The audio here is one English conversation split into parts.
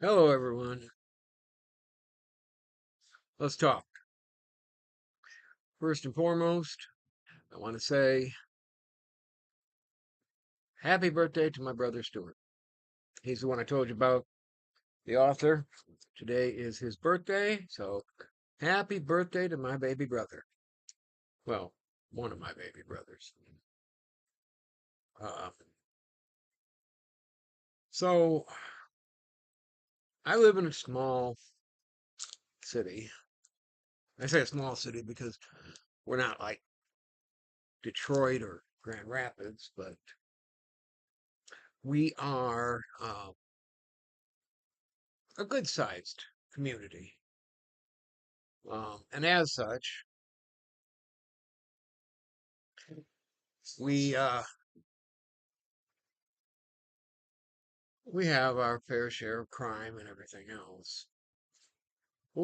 Hello, everyone. Let's talk. First and foremost, I want to say happy birthday to my brother Stuart. He's the one I told you about, the author. Today is his birthday, so happy birthday to my baby brother. Well, one of my baby brothers. Uh, so, I live in a small city. I say a small city because we're not like Detroit or Grand Rapids, but we are a good sized community. And as such, we we have our fair share of crime and everything else. But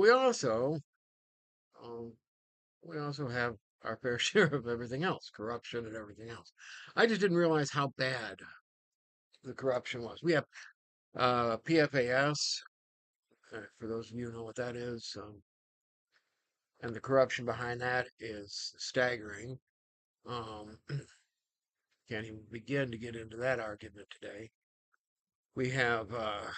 um, we also have our fair share of everything else, corruption and everything else. I just didn't realize how bad the corruption was. We have PFAS, for those of you who know what that is, and the corruption behind that is staggering. Um, can't even begin to get into that argument today. We have our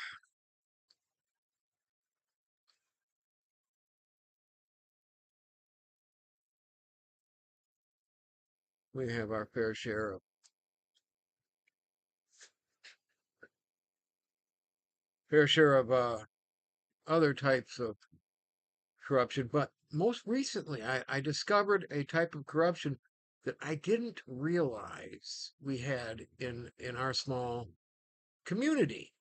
fair share of other types of corruption. But most recently, I discovered a type of corruption that I didn't realize we had in our small community.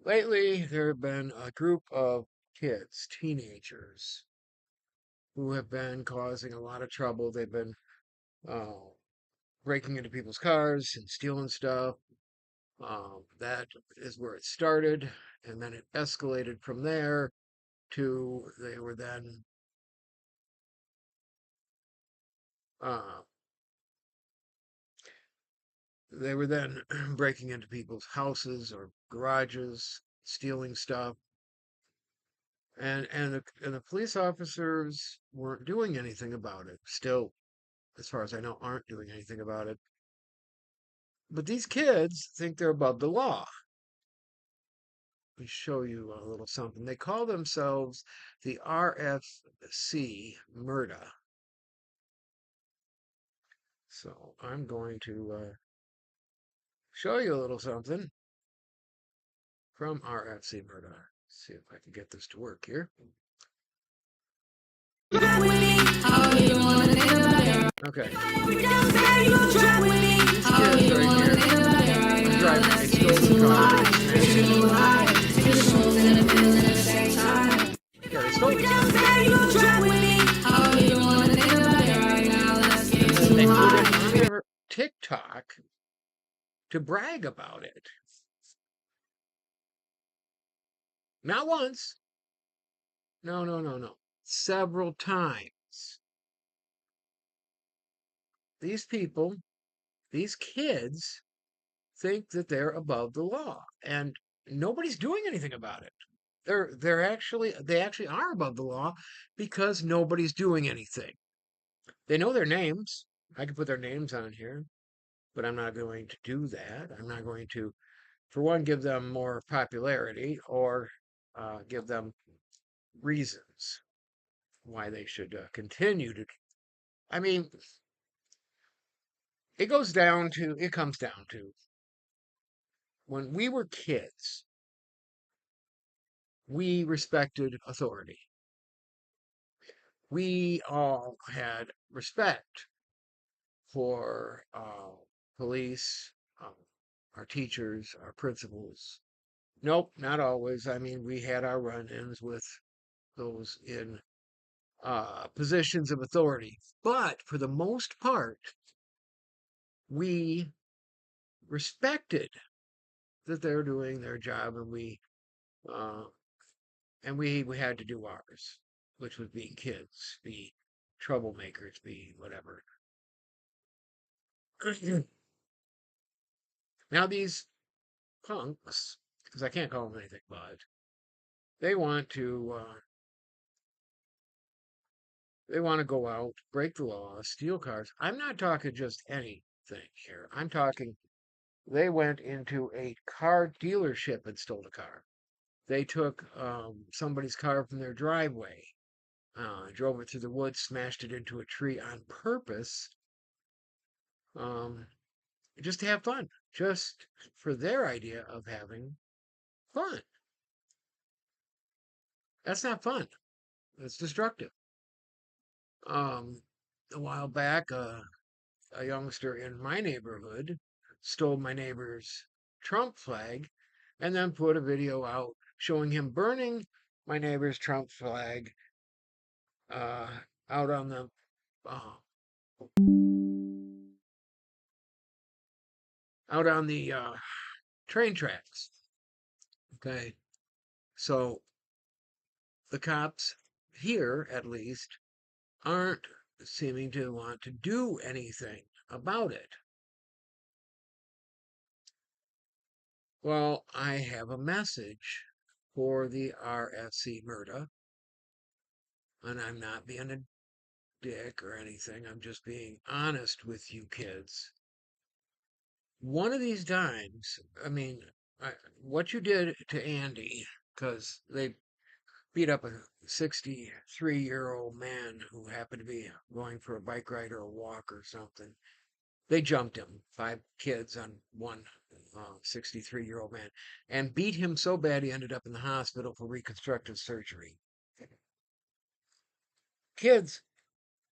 Lately, there have been a group of kids, teenagers, who have been causing a lot of trouble. They've been uh, breaking into people's cars and stealing stuff. That is where it started, and then it escalated from there to uh, they were then breaking into people's houses or garages, stealing stuff, and the police officers weren't doing anything about it. Still, as far as I know, aren't doing anything about it. But these kids think they're above the law. Let me show you a little something. They call themselves the RFC MURDA. So I'm going to show you a little something from RFC MURDA. See if I can get this to work here. Okay. These kids right here are driving a stolen car. Yeah, they stole this car. And they put it on their TikTok to brag about it. Not once. No, no, no, no. Several times. These people, these kids, think that they're above the law, and nobody's doing anything about it. They actually are above the law because nobody's doing anything. They know their names. I can put their names on here, but I'm not going to do that. I'm not going to, for one, give them more popularity or give them reasons why they should continue to. I mean, it comes down to when we were kids, we respected authority. We all had respect for police, our teachers, our principals. Nope, not always. I mean, we had our run-ins with those in positions of authority, but for the most part, we respected that they're doing their job, uh, and we had to do ours, which was be kids, be troublemakers, be whatever. Now these punks because I can't call them anything but they want to go out, break the law, steal cars. I'm not talking just anything here. I'm talking they went into a car dealership and stole a car. They took somebody's car from their driveway, drove it through the woods, smashed it into a tree on purpose, um, just to have fun, just for their idea of having fun. That's not fun. That's destructive. Um, a while back, a youngster in my neighborhood stole my neighbor's Trump flag and then put a video out showing him burning my neighbor's Trump flag uh, out on the uh, train tracks. Okay, so the cops here, at least, aren't seeming to want to do anything about it. Well, I have a message for the RFC MRTA, and I'm not being a dick or anything. I'm just being honest with you kids. One of these times, I mean, what you did to Andy, because they beat up a 63-year-old man who happened to be going for a bike ride or a walk or something. They jumped him, 5 kids on one 63-year-old man, and beat him so bad he ended up in the hospital for reconstructive surgery. Kids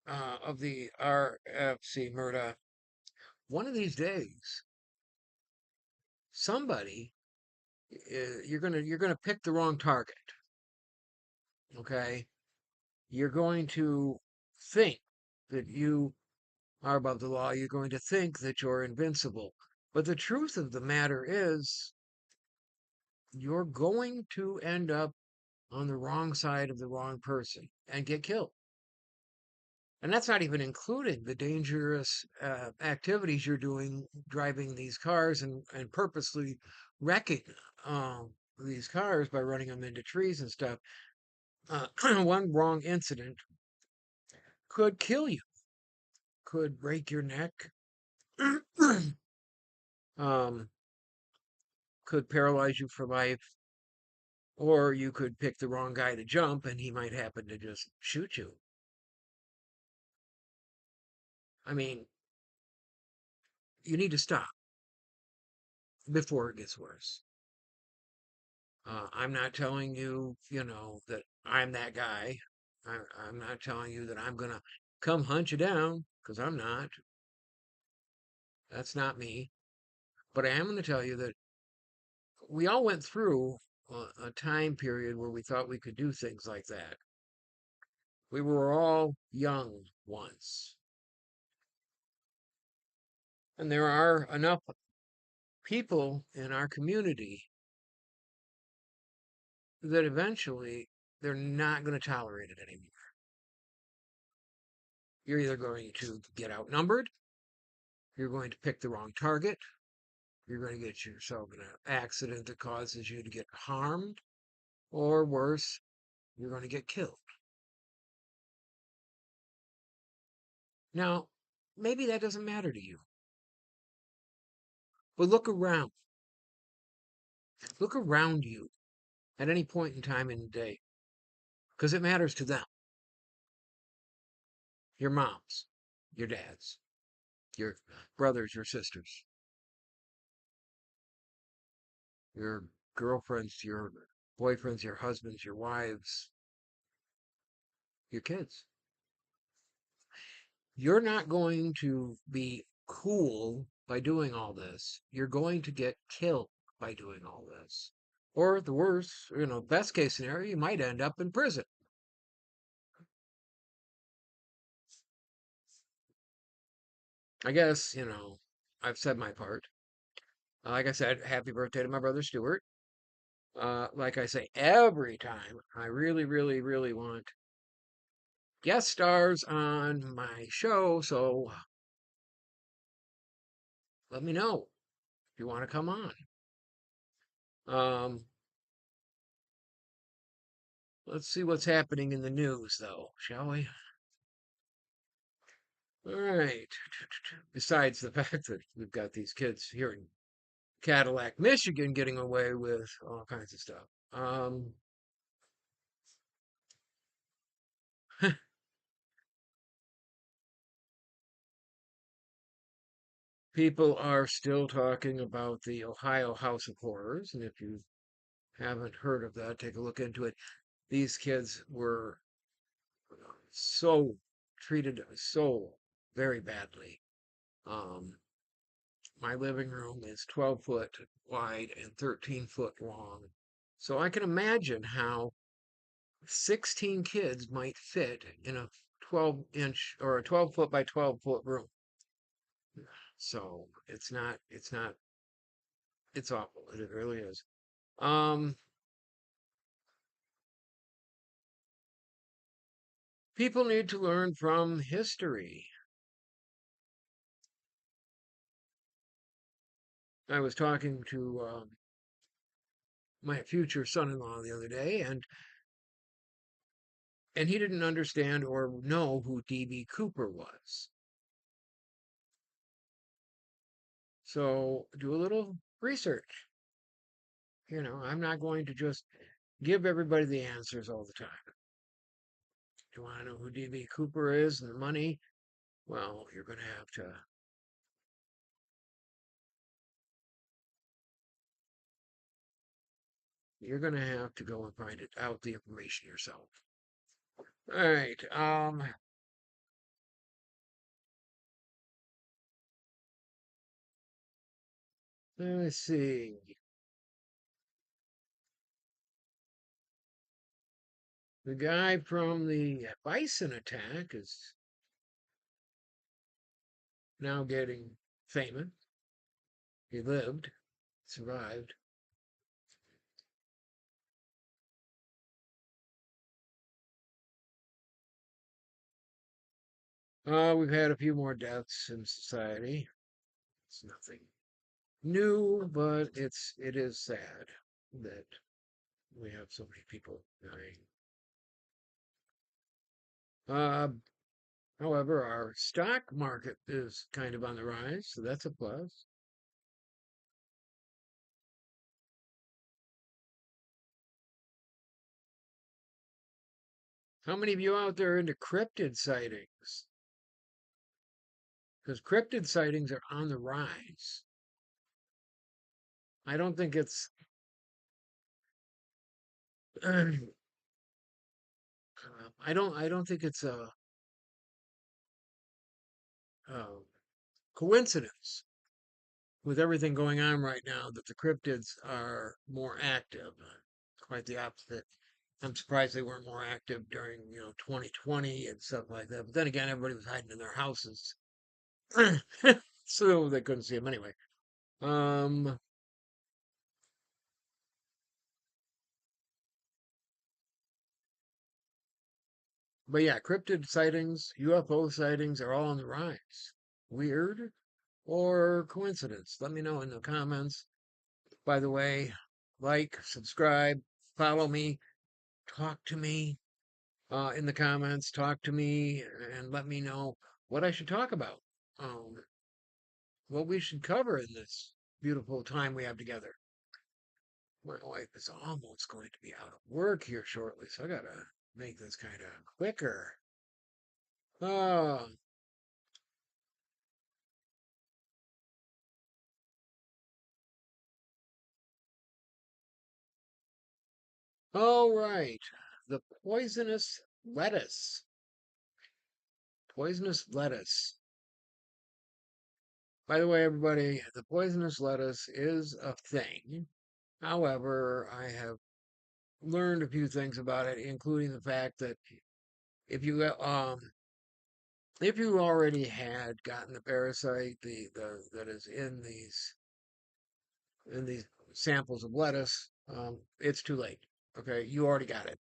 of the RFC MRTA, one of these days, somebody you're gonna pick the wrong target. Okay, you're going to think that you are above the law. You're going to think that you're invincible. But the truth of the matter is, you're going to end up on the wrong side of the wrong person and get killed. And that's not even including the dangerous activities you're doing, driving these cars and purposely wrecking these cars by running them into trees and stuff. One wrong incident could kill you, could break your neck, um, could paralyze you for life, or you could pick the wrong guy to jump and he might happen to just shoot you. I mean, you need to stop before it gets worse. I'm not telling you, that I'm that guy. I'm not telling you that I'm going to come hunt you down, because I'm not. That's not me. But I am going to tell you that we all went through a time period where we thought we could do things like that. We were all young once. And there are enough people in our community that eventually they're not going to tolerate it anymore. You're either going to get outnumbered, you're going to pick the wrong target, you're going to get yourself in an accident that causes you to get harmed, or worse, you're going to get killed. Now, maybe that doesn't matter to you, but look around. Look around you at any point in time in the day, because it matters to them. Your moms, your dads, your brothers, your sisters, your girlfriends, your boyfriends, your husbands, your wives, your kids. You're not going to be cool by doing all this. You're going to get killed by doing all this. Or the worst, best case scenario, you might end up in prison. I guess, I've said my part. Like I said, happy birthday to my brother Stuart. Like I say every time, I really, really, really want guest stars on my show, so let me know if you want to come on. Um, let's see what's happening in the news, though, shall we? All right. Besides the fact that we've got these kids here in Cadillac, Michigan, getting away with all kinds of stuff. People are still talking about the Ohio House of Horrors, and if you haven't heard of that, take a look into it. These kids were so treated so very badly. Um, my living room is 12 foot wide and 13-foot long. So I can imagine how 16 kids might fit in a 12-inch or a 12 foot by 12-foot room. So it's awful. It really is. Um, People need to learn from history. I was talking to my future son-in-law the other day, and he didn't understand or know who D.B. Cooper was. So do a little research. I'm not going to just give everybody the answers all the time. Do you want to know who D.B. Cooper is and the money? Well, you're gonna have to go and find it out the information yourself. All right. Let's see. The guy from the bison attack is now getting famous. He lived, survived. We've had a few more deaths in society. It's nothing new, but it is sad that we have so many people dying. Uh, However, our stock market is kind of on the rise, so that's a plus. How many of you out there are into cryptid sightings? Because cryptid sightings are on the rise. I don't think it's I don't think it's a coincidence with everything going on right now that the cryptids are more active. Quite the opposite. I'm surprised they weren't more active during 2020 and stuff like that. But then again, everybody was hiding in their houses, so they couldn't see them anyway. Um, but yeah, cryptid sightings, UFO sightings are all on the rise. Weird or coincidence? Let me know in the comments. By the way, like, subscribe, follow me, talk to me in the comments. Talk to me and let me know what I should talk about. Um, what we should cover in this beautiful time we have together. My wife is almost going to be out of work here shortly, so I gotta make this kind of quicker. Oh, all right. The poisonous lettuce. Poisonous lettuce. By the way, everybody, the poisonous lettuce is a thing. However, I have learned a few things about it, including the fact that if you if you already had gotten the parasite that is in these samples of lettuce, it's too late. Okay, you already got it.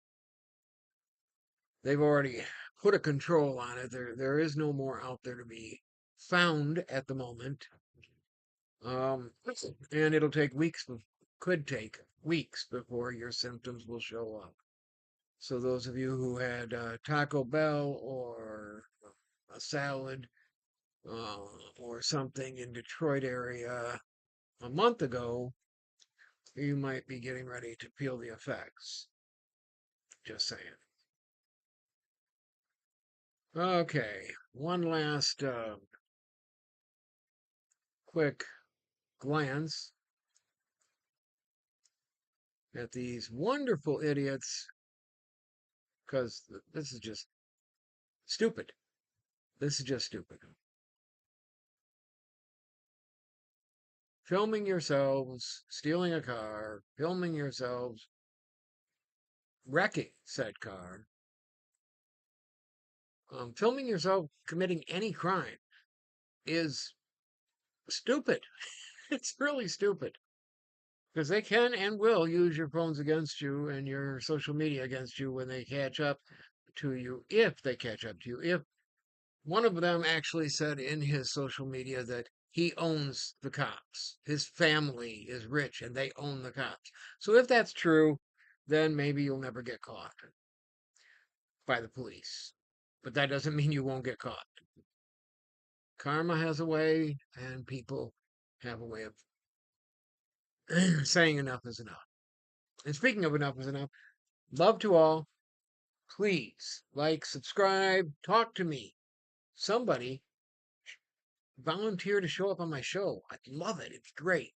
They've already put a control on it. There is no more out there to be found at the moment. Um, and it'll take weeks, could take weeks before your symptoms will show up. So those of you who had Taco Bell or a salad or something in Detroit area a month ago, you might be getting ready to feel the effects. Just saying. Okay, one last quick glance at these wonderful idiots, because this is just stupid. This is just stupid. Filming yourselves stealing a car, filming yourselves wrecking said car, filming yourself committing any crime is stupid. It's really stupid because they can and will use your phones against you and your social media against you when they catch up to you, if they catch up to you. If one of them actually said in his social media that he owns the cops, his family is rich and they own the cops. So if that's true, then maybe you'll never get caught by the police. But that doesn't mean you won't get caught. Karma has a way, and people have a way of saying enough is enough. And speaking of enough is enough, love to all. Please like, subscribe, talk to me. Somebody volunteer to show up on my show. I'd love it. It's great.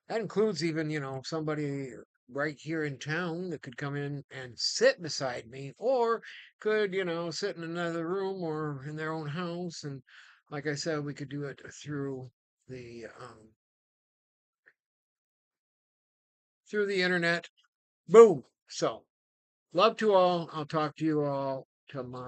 That includes even, somebody right here in town that could come in and sit beside me or could, sit in another room or in their own house. And like I said, we could do it through the internet. Boom. So love to all. I'll talk to you all tomorrow.